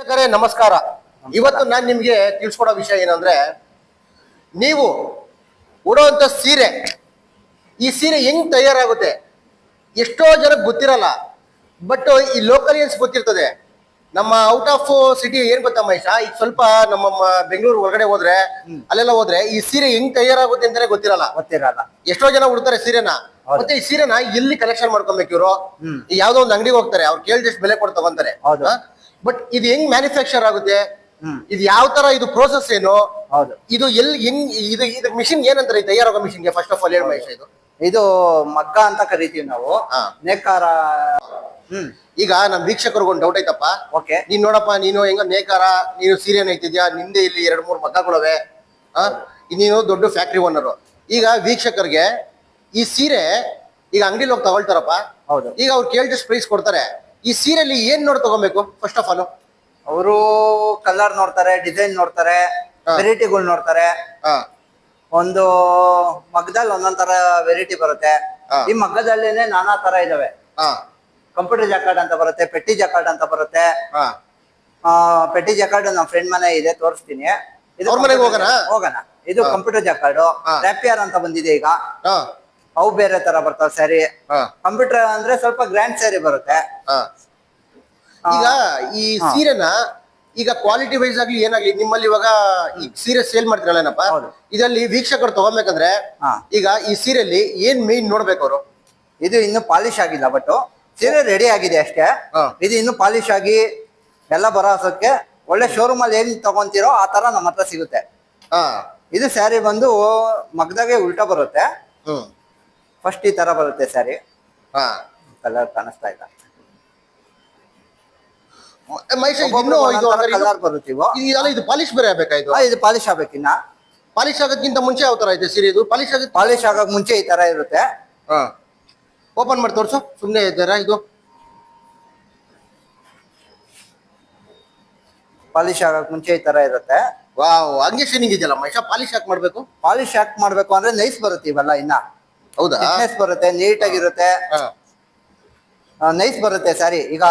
ವೀಕ್ಷಕರೇ ನಮಸ್ಕಾರ. ಇವತ್ತು ನಾನು ನಿಮಗೆ ತಿಳಿಸ್ಕೊಡೋ ವಿಷಯ ಏನಂದ್ರೆ, ನೀವು ಉಡುವಂತ ಸೀರೆ, ಈ ಸೀರೆ ಹೆಂಗ್ ತಯಾರಾಗುತ್ತೆ ಎಷ್ಟೋ ಜನಕ್ಕೆ ಗೊತ್ತಿರಲ್ಲ. ಬಟ್ ಈ ಲೋಕಲಿಯನ್ಸ್ ಗೊತ್ತಿರ್ತದೆ. ನಮ್ಮ ಔಟ್ ಆಫ್ ಸಿಟಿ ಏನ್ ಗೊತ್ತಾ ಮಹೇಶ, ಈಗ ಸ್ವಲ್ಪ ನಮ್ಮ ಬೆಂಗಳೂರು ಹೊರಗಡೆ ಹೋದ್ರೆ ಅಲ್ಲೆಲ್ಲ ಹೋದ್ರೆ ಈ ಸೀರೆ ಹೆಂಗ್ ತಯಾರಾಗುತ್ತೆ ಅಂತಾನೆ ಗೊತ್ತಿರಲ್ಲ. ಎಷ್ಟೋ ಜನ ಉಡ್ತಾರೆ ಸೀರೆನ. ಮತ್ತೆ ಈ ಸೀರೆನ ಎಲ್ಲಿ ಕಲೆಕ್ಷನ್ ಮಾಡ್ಕೊಬೇಕು ಇವರು? ಯಾವ್ದೋ ಒಂದು ಅಂಗಡಿಗೆ ಹೋಗ್ತಾರೆ, ಅವ್ರು ಕೇಳಿದಷ್ಟು ಬೆಲೆ ಕೊಟ್ಟು ತಗೊಂತಾರೆ. ಬಟ್ ಇದು ಹೆಂಗ್ ಮ್ಯಾನುಫ್ಯಾಕ್ಚರ್ ಆಗುತ್ತೆ, ಇದು ಯಾವ ತರ, ಇದು ಪ್ರೋಸೆಸ್ ಏನು, ಇದು ಎಲ್ಲಿ ಹೆಂಗ್, ಇದು ಮಿಷಿನ್ ಏನಂತಾರೆ ತಯಾರಾಗೋ ಮಿಷಿನ್ಗೆ? ಫಸ್ಟ್ ಆಫ್ ಆಲ್ ಹೇಳಿ ಮಹೇಶ. ಇದು ಮಗ್ಗ ಅಂತ ಕರಿತೀವಿ ನಾವು, ನೇಕಾರ. ಈಗ ನಮ್ ವೀಕ್ಷಕರಿಗೆ ಒಂದು ಡೌಟ್ ಐತಪ್ಪ. ಓಕೆ, ನೀನ್ ನೋಡಪ್ಪ, ನೀನು ಹೆಂಗ ನೇಕಾರ, ನೀನು ಸೀರೆ ಐತಿದ್ಯಾ, ನಿಂದೆ ಇಲ್ಲಿ 2-3 ಮಗ್ಗಗಳವೆ, ನೀನು ದೊಡ್ಡ ಫ್ಯಾಕ್ಟ್ರಿ ಓನರು. ಈಗ ವೀಕ್ಷಕರಿಗೆ ಈ ಸೀರೆ ಈಗ ಅಂಗಡಿಲಿ ಹೋಗಿ ತಗೊಳ್ತಾರಪ್ಪ. ಹೌದು. ಈಗ ಅವ್ರು ಕೇಳಿದಷ್ಟು ಪ್ರೈಸ್ ಕೊಡ್ತಾರೆ. ಈ ಸೀರೆಯಲ್ಲಿ ಏನ್ ನೋಡಿ ತಗೊಬೇಕು? ಫಸ್ಟ್ ಆಫ್ ಆಲ್ ಅವರು ಕಲರ್ ನೋಡ್ತಾರೆ, ಡಿಸೈನ್ ನೋಡ್ತಾರೆ, ವೆರೈಟಿಗಳು ನೋಡ್ತಾರೆ. ಒಂದು ಮಗ್ಗದಲ್ಲಿ ಒಂದೊಂದ್ ತರ ವೆರೈಟಿ ಬರುತ್ತೆ. ಈ ಮಗ್ಗದಲ್ಲೇನೆ ನಾನಾ ತರ ಇದಾವೆ. ಕಂಪ್ಯೂಟರ್ ಜಾಕಾರ್ಡ್ ಅಂತ ಬರುತ್ತೆ, ಪೆಟ್ಟಿ ಜಾಕಾರ್ಡ್ ಅಂತ ಬರುತ್ತೆ. ಪೆಟ್ಟಿ ಜಾಕಾರ್ಡ್ ನಮ್ಮ ಫ್ರೆಂಡ್ ಮನೆ ಇದೆ, ತೋರಿಸ್ತೀನಿ. ಹೋಗೋಣ. ಇದು ಕಂಪ್ಯೂಟರ್ ಜಾಕಾರ್ಡ್. ರ್ಯಾಪಿಯರ್ ಅಂತ ಬಂದಿದೆ ಈಗ. ಅವು ಬೇರೆ ತರ ಬರ್ತಾವ ಸ್ಯಾರಿ. ಕಂಪ್ಯೂಟರ್ ಅಂದ್ರೆ ಸ್ವಲ್ಪ ಗ್ರ್ಯಾಂಡ್ ಸ್ಯಾರಿ ಬರುತ್ತೆ. ಈಗ ಈ ಸೀರೆನ ಈಗ ಕ್ವಾಲಿಟಿ ವೈಸ್ ಆಗ್ಲಿ ಏನಾಗ್ಲಿ, ನಿಮ್ಮಲ್ಲಿ ಇವಾಗ ಈ ಸೀರೆ ಸೇಲ್ ಮಾಡ್ತಿರಲ್ಲ ಏನಪ್ಪ, ಇದರಲ್ಲಿ ವೀಕ್ಷಕರು ತಗೋಬೇಕಂದ್ರೆ ಈಗ ಈ ಸೀರೆಯಲ್ಲಿ ಏನ್ ಮೇನ್ ನೋಡ್ಬೇಕು ಅವರು? ಇದು ಇನ್ನು ಪಾಲಿಶ್ ಆಗಿಲ್ಲ, ಬಟ್ ಸೀರೆ ರೆಡಿ ಆಗಿದೆ ಅಷ್ಟೇ. ಇದು ಇನ್ನು ಪಾಲಿಶ್ ಆಗಿ ಎಲ್ಲ ಬರೋಸಕ್ಕೆ ಒಳ್ಳೆ ಶೋರೂಮ್ ಅಲ್ಲಿ ಏನ್ ತಗೊಂತೀರೋ ಆ ತರ ನಮ್ಮ ಹತ್ರ ಸಿಗುತ್ತೆ. ಇದು ಸ್ಯಾರಿ ಬಂದು ಮಗ್ದಾಗೆ ಉಲ್ಟಾ ಬರುತ್ತೆ. ಫಸ್ಟ್ ಈ ತರ ಬರುತ್ತೆ ಸ್ಯಾರಿ. ಕಲರ್ ಕಾಣಿಸ್ತಾ ಇಲ್ಲ. ಕಲರ್ ಬರುತ್ತೆ. ಇದು ಪಾಲಿಶ್ ಬೇರೆ ಆಗ್ಬೇಕಾಯ್ತು. ಇದು ಪಾಲಿಶ್ ಆಗ್ಬೇಕಿನ್ನ. ಪಾಲಿಶ್ ಆಗೋದಕ್ಕಿಂತ ಮುಂಚೆ ಯಾವ ತರ ಐತೆ ಸೀರೆ? ಇದು ಪಾಲಿಶ್ ಆಗಕ್ ಮುಂಚೆ ಈ ತರ ಇರುತ್ತೆ. ಓಪನ್ ಮಾಡಿ ತೋರ್ಸು. ಸುಮ್ನೆ ಇದ್ದಾರಾ? ಇದು ಪಾಲಿಶ್ ಆಗಕ್ ಮುಂಚೆ ಈ ತರ ಇರುತ್ತೆ. ವಾವ್, ಹಂಗೆ ಶೈನಿಂಗ್ ಇದೆಯಲ್ಲ ಮಹೇಶ. ಪಾಲಿಶ್ ಯಾಕೆ ಮಾಡ್ಬೇಕು? ಪಾಲಿಶ್ ಯಾಕೆ ಮಾಡ್ಬೇಕು ಅಂದ್ರೆ ನೈಸ್ ಬರುತ್ತೆ ಇವೆಲ್ಲ. ಇನ್ನ ಹೌದಾ? ನೈಸ್ ಬರುತ್ತೆ, ನೀಟ್ ಆಗಿರುತ್ತೆ, ನೈಸ್ ಬರುತ್ತೆ ಸ್ಯಾರಿ. ಈಗ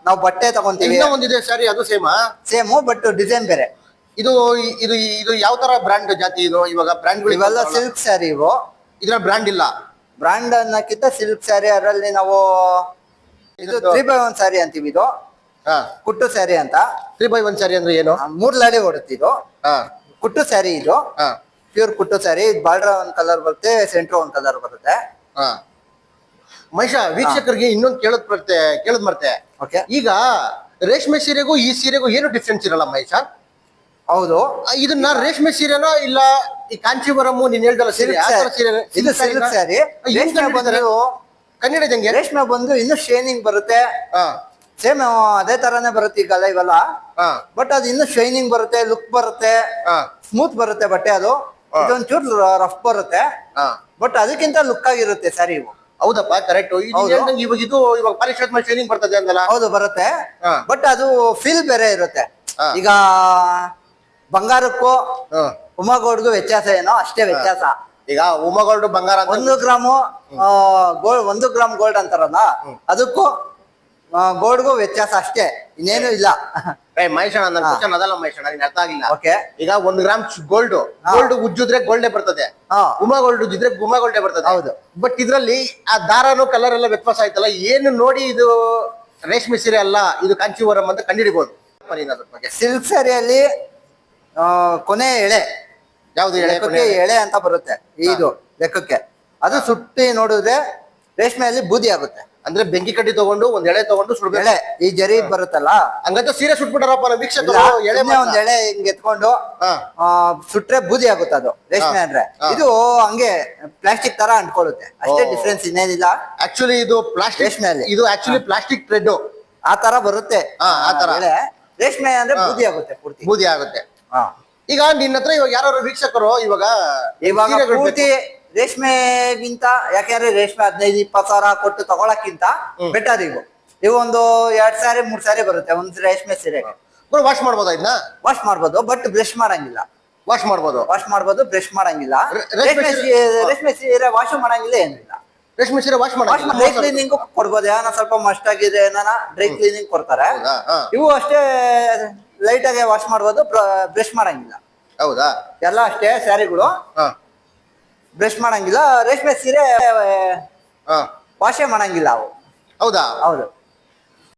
ನಾವು ಬಟ್ಟೆ ತಗೊಂತೀವಿ, ಒಂದಿದೆ ಸ್ಯಾರಿ, ಅದು ಸೇಮು ಬಟ್ ಡಿಸೈನ್ ಬೇರೆ. ಇದು ಇದು ಇದು ಯಾವ ತರ ಬ್ರ್ಯಾಂಡ್ ಜಾತಿ ಇದು? ಇವಾಗ ಬ್ರ್ಯಾಂಡ್ಗಳು ಇವೆಲ್ಲ ಸಿಲ್ಕ್ ಸ್ಯಾರಿ. ಇವು ಇದ್ರ ಬ್ರ್ಯಾಂಡ್ ಇಲ್ಲ. ಬ್ರ್ಯಾಂಡ್ ಅನ್ನಕ್ಕಿಂತ ಸಿಲ್ಕ್ ಸ್ಯಾರಿ. ಅದರಲ್ಲಿ ನಾವು ಇದು 3x1 ಸ್ಯಾರಿ ಅಂತೀವಿ. ಇದು ಕುಟ್ಟು ಸ್ಯಾರಿ ಅಂತ. 3x1 ಸ್ಯಾರಿ ಅಂದ್ರೆ ಏನು? 3 ಲಾಡಿ ಓಡುತ್ತೆ ಇದು. ಕುಟ್ಟು ಸ್ಯಾರಿ ಇದು. ಪ್ಯೂರ್ ಕುಟ್ಟು ಸ್ಯಾರಿ. ಬಾರ್ಡರ್ ಒಂದ್ ಕಲರ್ ಬರುತ್ತೆ, ಸೆಂಟ್ರ್ ಒಂದ್ ಕಲರ್ ಬರುತ್ತೆ. ಮಹೇಶ, ವೀಕ್ಷಕರಿಗೆ ಇನ್ನೊಂದು ಕೇಳದ್ ಮರ್ತೆ. ಈಗ ರೇಷ್ಮೆ ಸೀರೆಗೂ ಈ ಸೀರೆಗೂ ಏನು ಡಿಫ್ರೆನ್ಸ್ ಇರಲ್ಲ ಮಹೇಶ? ಹೌದು. ಇದನ್ನ ರೇಷ್ಮೆ ಸೀರೆನೋ ಇಲ್ಲ ಈ ಕಾಂಚೀವರಂ ನೀನ್ ಹೇಳ್ದಲ್ಲ ಸೀರೆ, ಇದು ಸಿಲ್ಕ್ ಸ್ಯಾರಿ. ರೇಷ್ಮೆ ಬಂದು ಕನ್ನಡ ಜಂಗೆ ರೇಷ್ಮೆ ಬಂದು ಇನ್ನು ಶೈನಿಂಗ್ ಬರುತ್ತೆ. ಸೇಮ್ ಅದೇ ತರಾನೇ ಬರುತ್ತೆ ಈಗಲ್ಲ ಇವೆಲ್ಲ. ಬಟ್ ಅದು ಇನ್ನು ಶೈನಿಂಗ್ ಬರುತ್ತೆ, ಲುಕ್ ಬರುತ್ತೆ, ಸ್ಮೂತ್ ಬರುತ್ತೆ ಬಟ್ಟೆ. ಅದು ಇದೊಂಚೂರು ರಫ್ ಬರುತ್ತೆ, ಬಟ್ ಅದಕ್ಕಿಂತ ಲುಕ್ ಆಗಿರುತ್ತೆ ಸ್ಯಾರಿ ಇವು. ಹೌದಪ್ಪ, ಕರೆಕ್ಟ್. ಇವಾಗ ಪಾಲಿಶ್ ಆದ್ಮೇಲೆ ಶೈನಿಂಗ್ ಬರ್ತದೆ ಅಂದಲ್ಲ? ಹೌದು, ಬರುತ್ತೆ. ಬಟ್ ಅದು ಫೀಲ್ ಬೇರೆ ಇರುತ್ತೆ. ಈಗ ಬಂಗಾರಕ್ಕೂ ಉಮಾಗೋಡ್ಗೂ ವ್ಯತ್ಯಾಸ ಏನೋ ಅಷ್ಟೇ ವ್ಯತ್ಯಾಸ. ಈಗ ಉಮಾಗೋಲ್ಡ್ ಬಂಗಾರ 1 ಗ್ರಾಮು ಗೋಲ್ಡ್, 1 ಗ್ರಾಮ್ ಗೋಲ್ಡ್ ಅಂತಾರಲ್ಲ, ಅದಕ್ಕೂ ಗೋಲ್ಡ್ಗೂ ವ್ಯತ್ಯಾಸ ಅಷ್ಟೇ, ಇನ್ನೇನು ಇಲ್ಲ. ಮಹೇಶ್ ನನ್ನ ಕ್ವಶನ್ ಅದಲ್ಲ ಮಹೇಶ್, ನಿನ್ ಅರ್ಥ ಆಗಿಲ್ಲ. ಓಕೆ. ಈಗ 1 ಗ್ರಾಮ್ ಗೋಲ್ಡ್ ಉಜ್ಜಿದ್ರೆ ಗೋಲ್ಡೇ ಬರ್ತದೆ, ಉಮಾ ಗೋಲ್ಡ್ ಉಜ್ಜಿದ್ರೆ ಉಮಾ ಗೋಲ್ಡೇ ಬರ್ತದೆ. ಹೌದು. ಬಟ್ ಇದ್ರಲ್ಲಿ ಆ ದಾರನು ಕಲರ್ ಎಲ್ಲ ವ್ಯತ್ಯಾಸ ಆಯ್ತಲ್ಲ, ಏನು ನೋಡಿ ಇದು ರೇಷ್ಮೆ ಸೀರೆ ಅಲ್ಲ, ಇದು ಕಾಂಚೀವರಂ ಅಂತ ಕಂಡಿಡಿಬಹುದು. ಸಿಲ್ಕ್ ಸ್ಯಾರಿಯಲ್ಲಿ ಕೊನೆ ಎಳೆ, ಯಾವ್ದು ಎಳೆ ಅಂತ ಬರುತ್ತೆ ಇದು ಲೆಕ್ಕಕ್ಕೆ. ಅದು ಸುಟ್ಟಿ ನೋಡಿದ್ರೆ ರೇಷ್ಮೆಯಲ್ಲಿ ಬೂದಿ ಆಗುತ್ತೆ. ಅಂದ್ರೆ ಬೆಂಕಿ ಕಡ್ಡಿ ತಗೊಂಡು ಒಂದ್ ಎಳೆ ತಗೊಂಡು ಸುಡ್ಬೇಕು. ಎಳೆ ಈ ಜರಿ ಬರುತ್ತಲ್ಲ, ಹಂಗಂತ ಸೀರೆ ಸುಟ್ಬಿಟ್ಟಾರಪ್ಪ ನಮ್ಮ ವೀಕ್ಷಕರು. ಒಂದ್ ಎಳೆ ಹಿಂಗ್ ಎತ್ಕೊಂಡು ಸುಟ್ರೆ ಬೂದಿ ಆಗುತ್ತೆ ಅದು ರೇಷ್ಮೆ. ಅಂದ್ರೆ ಇದು ಹಂಗೆ ಪ್ಲಾಸ್ಟಿಕ್ ತರ ಅಂಟ್ಕೊಳ್ಳುತ್ತೆ ಅಷ್ಟೇ, ಡಿಫ್ರೆನ್ಸ್ ಇನ್ನೇನಿಲ್ಲ. ಆಕ್ಚುಲಿ ಇದು ಪ್ಲಾಸ್ಟಿಕ್ ರೇಷ್ಮೆಯಲ್ಲಿ, ಇದು ಆಕ್ಚುಲಿ ಪ್ಲಾಸ್ಟಿಕ್ ಥ್ರೆಡ್ ಆ ತರ ಬರುತ್ತೆ. ಆ ತರ ರೇಷ್ಮೆ ಅಂದ್ರೆ ಬೂದಿ ಆಗುತ್ತೆ, ಪೂರ್ತಿ ಬೂದಿ ಆಗುತ್ತೆ. ಈಗ ನಿನ್ನ ಹತ್ರ ಇವಾಗ ಯಾರು ವೀಕ್ಷಕರು ಇವಾಗ ಪೂರ್ತಿ ರೇಷ್ಮೆಗಿಂತ, ಯಾಕೆಂದ್ರೆ ರೇಷ್ಮೆ 15-20 ಸಾವಿರ ಕೊಟ್ಟು ತಗೊಳಕ್ಕಿಂತ ಬೆಟರ್ ಇವು ಒಂದು 2 ಸ್ಯಾರಿ 3 ಸ್ಯಾರಿ ಬರುತ್ತೆ ಒಂದ್ ರೇಷ್ಮೆ ಸೀರೆಗೆ. ವಾಶ್ ಮಾಡ್ಬೋದಾ? ಇದನ್ನ ವಾಶ್ ಮಾಡ್ಬೋದು, ಬಟ್ ಬ್ರಷ್ ಮಾಡಂಗಿಲ್ಲ. ವಾಶ್ ಮಾಡ್ಬೋದು, ಬ್ರಷ್ ಮಾಡಂಗಿಲ್ಲ. ರೇಷ್ಮೆ ಸೀರೆ ವಾಶ್ ಮಾಡಂಗಿಲ್ಲ, ಏನಿಲ್ಲ. ರೇಷ್ಮೆ ಸೀರೆ ವಾಶ್ ವಾಶ್ ಡ್ರೈ ಕ್ಲೀನಿಂಗ್ ಕೊಡ್ಬೋದು. ಏನೋ ಸ್ವಲ್ಪ ಮಸ್ಟ್ ಆಗಿದೆ ಏನಾನ ಡ್ರೈ ಕ್ಲೀನಿಂಗ್ ಕೊಡ್ತಾರೆ. ಇವು ಅಷ್ಟೇ ಲೈಟ್ ಆಗಿ ವಾಶ್ ಮಾಡ್ಬೋದು, ಬ್ರಷ್ ಮಾಡಂಗಿಲ್ಲ. ಹೌದಾ? ಎಲ್ಲ ಅಷ್ಟೇ ಸ್ಯಾರಿಗಳು ಬ್ರಷ್ ಮಾಡಂಗಿಲ್ಲ. ರೇಷ್ಮೆ ಸೀರೆ ವಾಶೇ ಮಾಡಂಗಿಲ್ಲ ಅವು. ಹೌದಾ? ಹೌದು.